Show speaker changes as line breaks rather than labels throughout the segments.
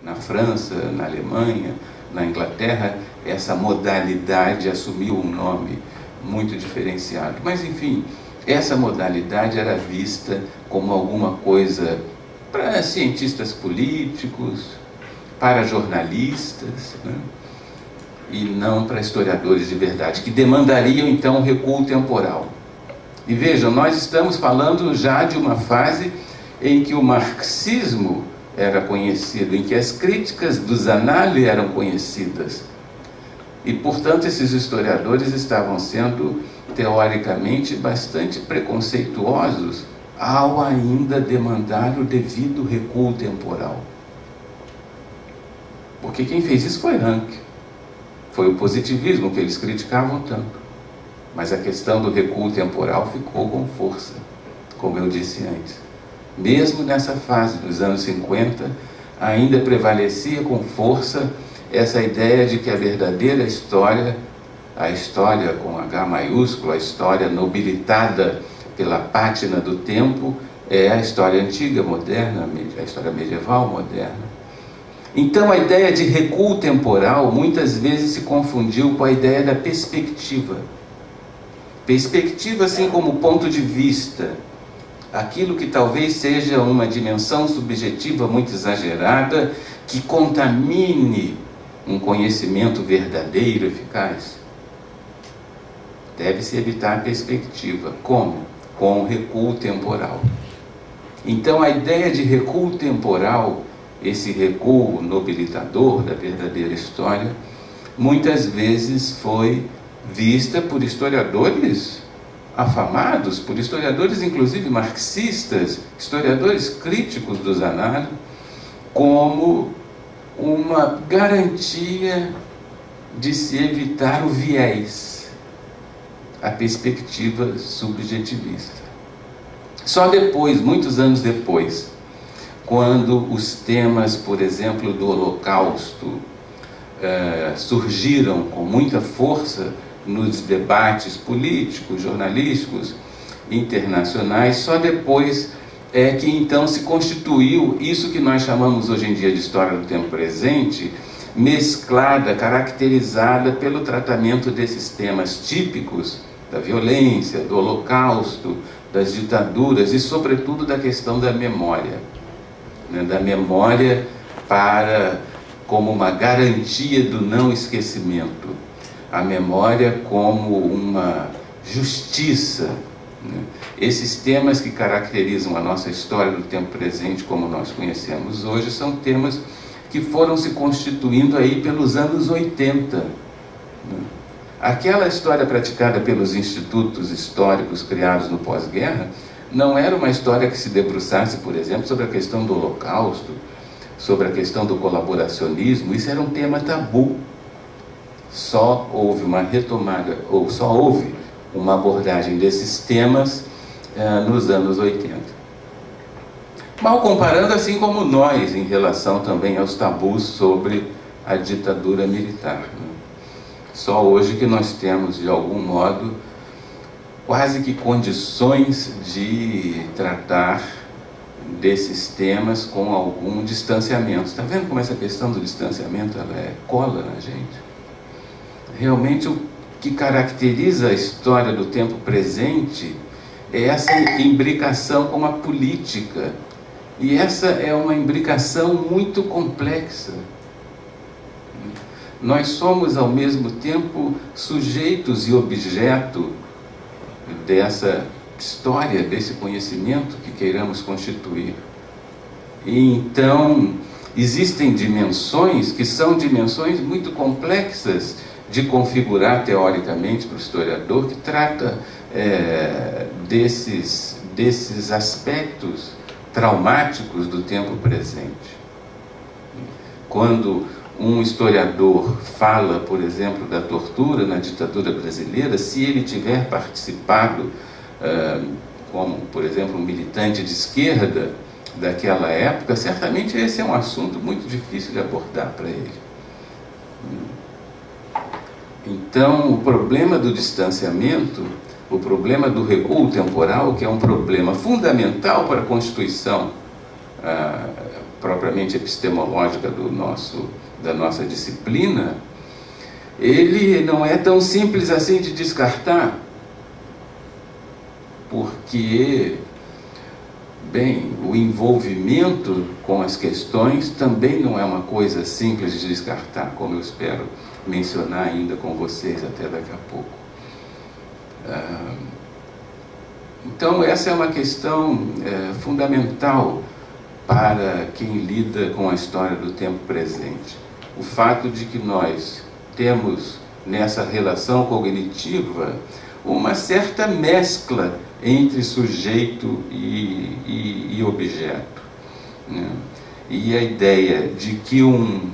Na França, na Alemanha, na Inglaterra, essa modalidade assumiu um nome muito diferenciado. Mas, enfim, essa modalidade era vista como alguma coisa para cientistas políticos, para jornalistas, né? E não para historiadores de verdade, que demandariam então um recuo temporal. E vejam, nós estamos falando já de uma fase em que o marxismo era conhecido, em que as críticas do Zanardi eram conhecidas. E, portanto, esses historiadores estavam sendo, teoricamente, bastante preconceituosos ao ainda demandar o devido recuo temporal. Porque quem fez isso foi Ranke. Foi o positivismo que eles criticavam tanto. Mas a questão do recuo temporal ficou com força, como eu disse antes. Mesmo nessa fase dos anos 50, ainda prevalecia com força essa ideia de que a verdadeira história, a história com H maiúsculo, a história nobilitada pela pátina do tempo, é a história antiga, moderna, a história medieval moderna. Então a ideia de recuo temporal muitas vezes se confundiu com a ideia da perspectiva. Perspectiva, assim como ponto de vista, aquilo que talvez seja uma dimensão subjetiva muito exagerada, que contamine um conhecimento verdadeiro, eficaz. Deve-se evitar a perspectiva. Como? Com o recuo temporal. Então a ideia de recuo temporal, esse recuo nobilitador da verdadeira história, muitas vezes foi vista por historiadores afamados, por historiadores inclusive marxistas, historiadores críticos do Zanardi, como uma garantia de se evitar o viés, a perspectiva subjetivista. Só depois, muitos anos depois, quando os temas, por exemplo, do Holocausto surgiram com muita força nos debates políticos, jornalísticos, internacionais, só depois é que então se constituiu isso que nós chamamos hoje em dia de história do tempo presente, mesclada, caracterizada pelo tratamento desses temas típicos da violência, do Holocausto, das ditaduras e, sobretudo, da questão da memória, né? Da memória como uma garantia do não esquecimento, a memória como uma justiça, né? Esses temas que caracterizam a nossa história do tempo presente, como nós conhecemos hoje, são temas que foram se constituindo aí pelos anos 80. Né? Aquela história praticada pelos institutos históricos criados no pós-guerra não era uma história que se debruçasse, por exemplo, sobre a questão do Holocausto, sobre a questão do colaboracionismo. Isso era um tema tabu. Só houve uma retomada, ou só houve uma abordagem desses temas nos anos 80. Mal comparando, assim como nós, em relação também aos tabus sobre a ditadura militar, né? Só hoje que nós temos, de algum modo, quase que condições de tratar desses temas com algum distanciamento. Está vendo como essa questão do distanciamento ela cola na gente? Realmente o que caracteriza a história do tempo presente é essa imbricação com a política. E essa é uma imbricação muito complexa. Nós somos, ao mesmo tempo, sujeitos e objeto dessa história, desse conhecimento que queiramos constituir. E então, existem dimensões que são dimensões muito complexas de configurar teoricamente para o historiador, que trata desses aspectos traumáticos do tempo presente. Quando um historiador fala, por exemplo, da tortura na ditadura brasileira, se ele tiver participado, como, por exemplo, um militante de esquerda daquela época, certamente esse é um assunto muito difícil de abordar para ele. Então, o problema do distanciamento, o problema do recuo temporal, que é um problema fundamental para a constituição propriamente epistemológica da nossa disciplina, ele não é tão simples assim de descartar, porque, bem, o envolvimento com as questões também não é uma coisa simples de descartar, como eu espero mencionar ainda com vocês até daqui a pouco. Então, essa é uma questão fundamental para quem lida com a história do tempo presente. O fato de que nós temos nessa relação cognitiva uma certa mescla entre sujeito e objeto, né? E a ideia de que um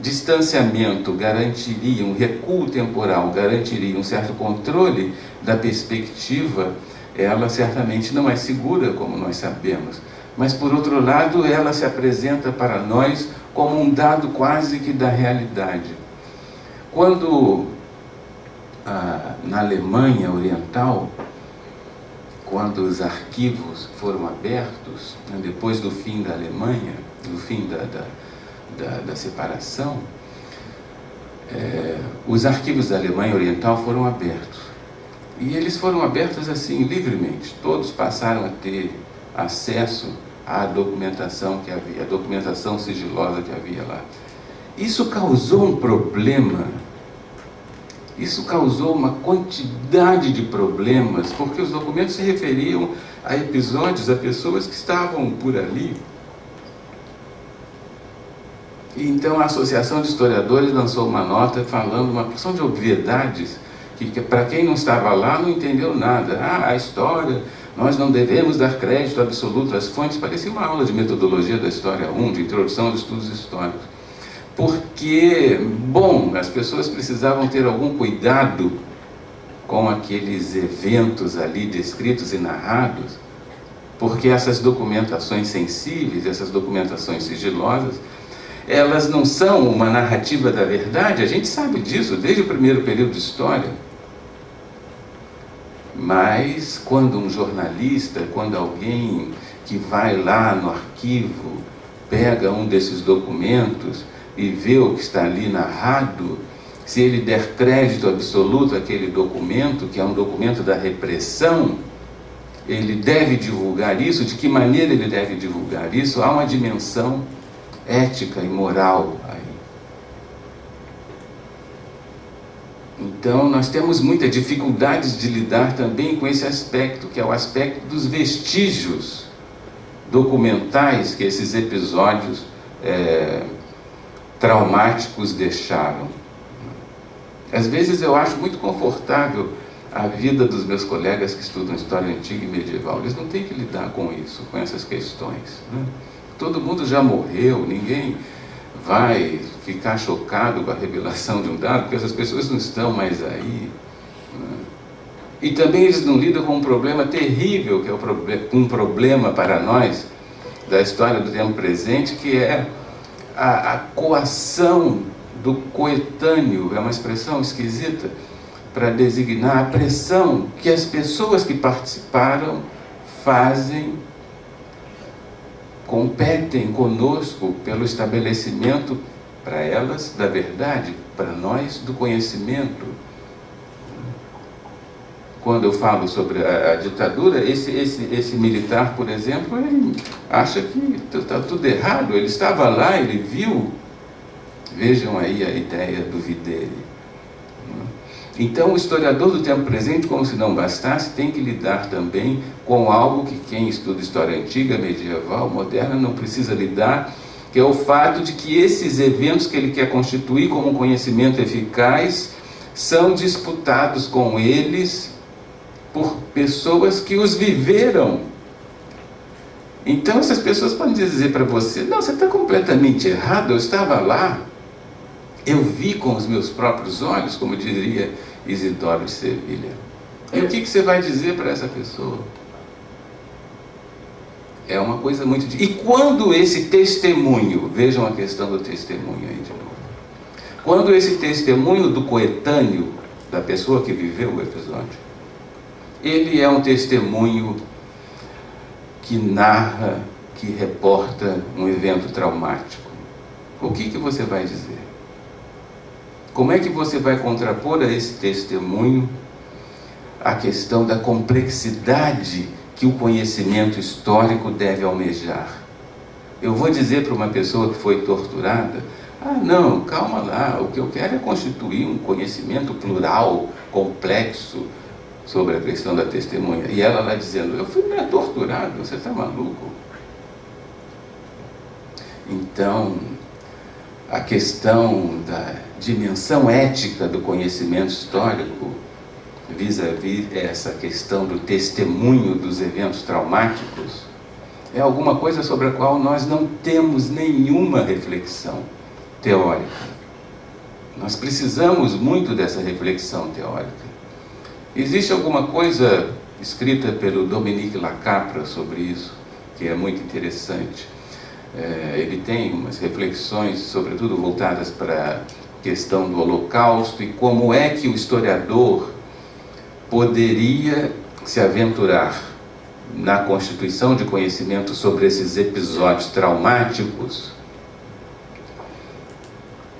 distanciamento garantiria, um recuo temporal garantiria um certo controle da perspectiva, ela certamente não é segura, como nós sabemos, mas por outro lado ela se apresenta para nós como um dado quase que da realidade. Quando na Alemanha Oriental, quando os arquivos foram abertos, né, depois do fim da Alemanha, do fim da separação, os arquivos da Alemanha Oriental foram abertos. E eles foram abertos assim, livremente. Todos passaram a ter acesso à documentação que havia, a documentação sigilosa que havia lá. Isso causou um problema. Isso causou uma quantidade de problemas, porque os documentos se referiam a episódios, a pessoas que estavam por ali. E então a Associação de Historiadores lançou uma nota falando uma porção de obviedades que para quem não estava lá não entendeu nada. A história, nós não devemos dar crédito absoluto às fontes. Parecia uma aula de metodologia da História 1, de introdução aos estudos históricos. Porque, bom, as pessoas precisavam ter algum cuidado com aqueles eventos ali descritos e narrados, porque essas documentações sensíveis, essas documentações sigilosas, elas não são uma narrativa da verdade, a gente sabe disso desde o primeiro período de história. Mas quando um jornalista, quando alguém que vai lá no arquivo, pega um desses documentos e vê o que está ali narrado, se ele der crédito absoluto àquele documento, que é um documento da repressão, ele deve divulgar isso. De que maneira ele deve divulgar isso? Há uma dimensão ética e moral aí. Então nós temos muitas dificuldades de lidar também com esse aspecto, que é o aspecto dos vestígios documentais que esses episódios traumáticos deixaram. Às vezes eu acho muito confortável a vida dos meus colegas que estudam história antiga e medieval. Eles não têm que lidar com isso, com essas questões, né? Todo mundo já morreu, ninguém vai ficar chocado com a revelação de um dado, porque essas pessoas não estão mais aí, né? E também eles não lidam com um problema terrível, que é um problema para nós da história do tempo presente, que é a coação do coetâneo. É uma expressão esquisita para designar a pressão que as pessoas que participaram fazem, competem conosco pelo estabelecimento, para elas, da verdade, para nós, do conhecimento. Quando eu falo sobre a ditadura, esse militar, por exemplo, ele acha que está tudo errado. Ele estava lá, ele viu. Vejam aí a ideia do Videire. Então, o historiador do tempo presente, como se não bastasse, tem que lidar também com algo que quem estuda história antiga, medieval, moderna, não precisa lidar, que é o fato de que esses eventos que ele quer constituir como um conhecimento eficaz são disputados com eles por pessoas que os viveram. Então essas pessoas podem dizer para você: não, você está completamente errado, eu estava lá, eu vi com os meus próprios olhos, como diria Isidoro de Sevilha. E o que você vai dizer para essa pessoa? É uma coisa muito... E quando esse testemunho, vejam a questão do testemunho aí de novo, quando esse testemunho do coetâneo, da pessoa que viveu o episódio, ele é um testemunho que narra, que reporta um evento traumático? O que você vai dizer? Como é que você vai contrapor a esse testemunho a questão da complexidade que o conhecimento histórico deve almejar? Eu vou dizer para uma pessoa que foi torturada: ah, não, calma lá, o que eu quero é constituir um conhecimento plural, complexo, sobre a questão da testemunha. E ela lá dizendo: eu fui torturado, você está maluco? Então, a questão da dimensão ética do conhecimento histórico, vis-à-vis essa questão do testemunho dos eventos traumáticos, é alguma coisa sobre a qual nós não temos nenhuma reflexão teórica. Nós precisamos muito dessa reflexão teórica. Existe alguma coisa escrita pelo Dominique Lacapra sobre isso, que é muito interessante. Ele tem umas reflexões, sobretudo voltadas para a questão do Holocausto e como é que o historiador poderia se aventurar na constituição de conhecimento sobre esses episódios traumáticos,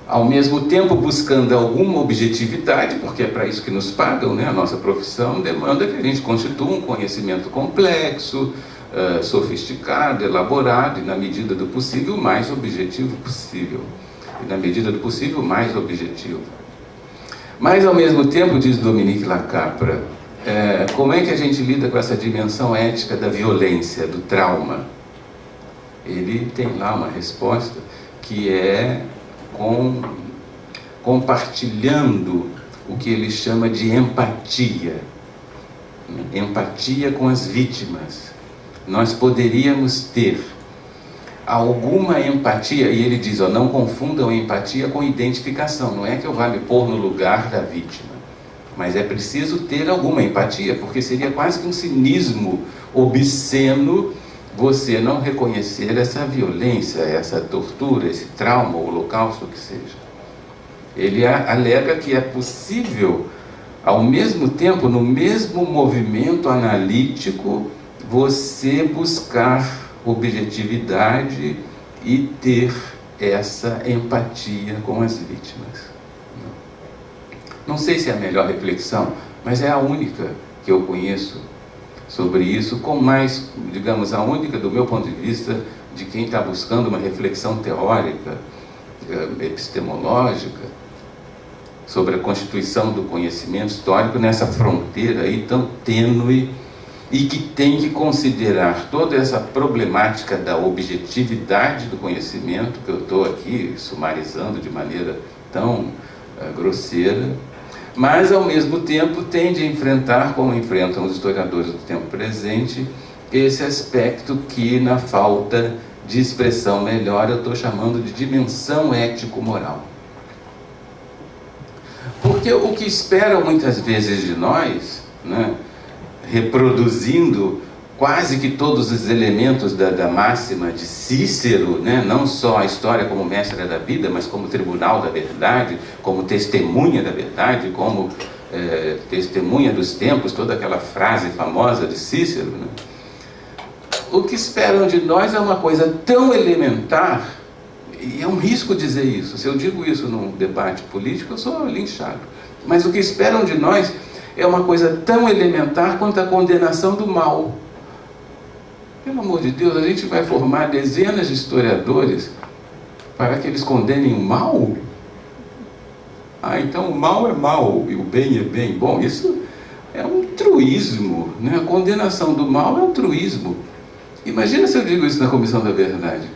ao mesmo tempo buscando alguma objetividade, porque é para isso que nos pagam, né? A nossa profissão demanda que a gente constitua um conhecimento complexo, sofisticado, elaborado e, na medida do possível, mais objetivo possível. E, na medida do possível, mais objetivo. Mas, ao mesmo tempo, diz Dominique Lacapra, como é que a gente lida com essa dimensão ética da violência, do trauma? Ele tem lá uma resposta que é compartilhando o que ele chama de empatia. Empatia com as vítimas. Nós poderíamos ter alguma empatia, e ele diz, não confundam empatia com identificação. Não é que eu vá me pôr no lugar da vítima, mas é preciso ter alguma empatia, porque seria quase que um cinismo obsceno você não reconhecer essa violência, essa tortura, esse trauma, o holocausto, o que seja. Ele alega que é possível, ao mesmo tempo, no mesmo movimento analítico, você buscar objetividade e ter essa empatia com as vítimas. Não sei se é a melhor reflexão, mas é a única que eu conheço sobre isso, com mais, digamos, a única do meu ponto de vista, de quem está buscando uma reflexão teórica, epistemológica, sobre a constituição do conhecimento histórico nessa fronteira aí tão tênue e que tem que considerar toda essa problemática da objetividade do conhecimento, que eu estou aqui sumarizando de maneira tão grosseira, mas, ao mesmo tempo, tende a enfrentar, como enfrentam os historiadores do tempo presente, esse aspecto que, na falta de expressão melhor, eu estou chamando de dimensão ético-moral. Porque o que esperam muitas vezes de nós, né, reproduzindo quase que todos os elementos da máxima de Cícero, né? Não só a história como mestra da vida, mas como tribunal da verdade, como testemunha da verdade, como testemunha dos tempos, toda aquela frase famosa de Cícero, né? O que esperam de nós é uma coisa tão elementar, e é um risco dizer isso. Se eu digo isso num debate político, eu sou linchado. Mas o que esperam de nós é uma coisa tão elementar quanto a condenação do mal. Pelo amor de Deus, a gente vai formar dezenas de historiadores para que eles condenem o mal? Então o mal é mal e o bem é bem. Bom, isso é um truísmo, né? A condenação do mal é um truísmo. Imagina se eu digo isso na Comissão da Verdade.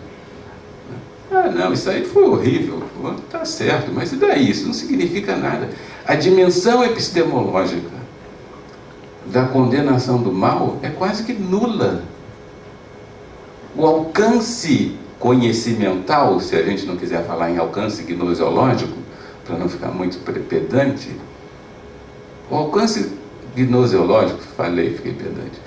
Não, isso aí foi horrível. Tá certo, mas e daí? Isso não significa nada. A dimensão epistemológica da condenação do mal é quase que nula. O alcance conhecimental, se a gente não quiser falar em alcance gnoseológico, para não ficar muito pedante, o alcance gnoseológico, fiquei pedante,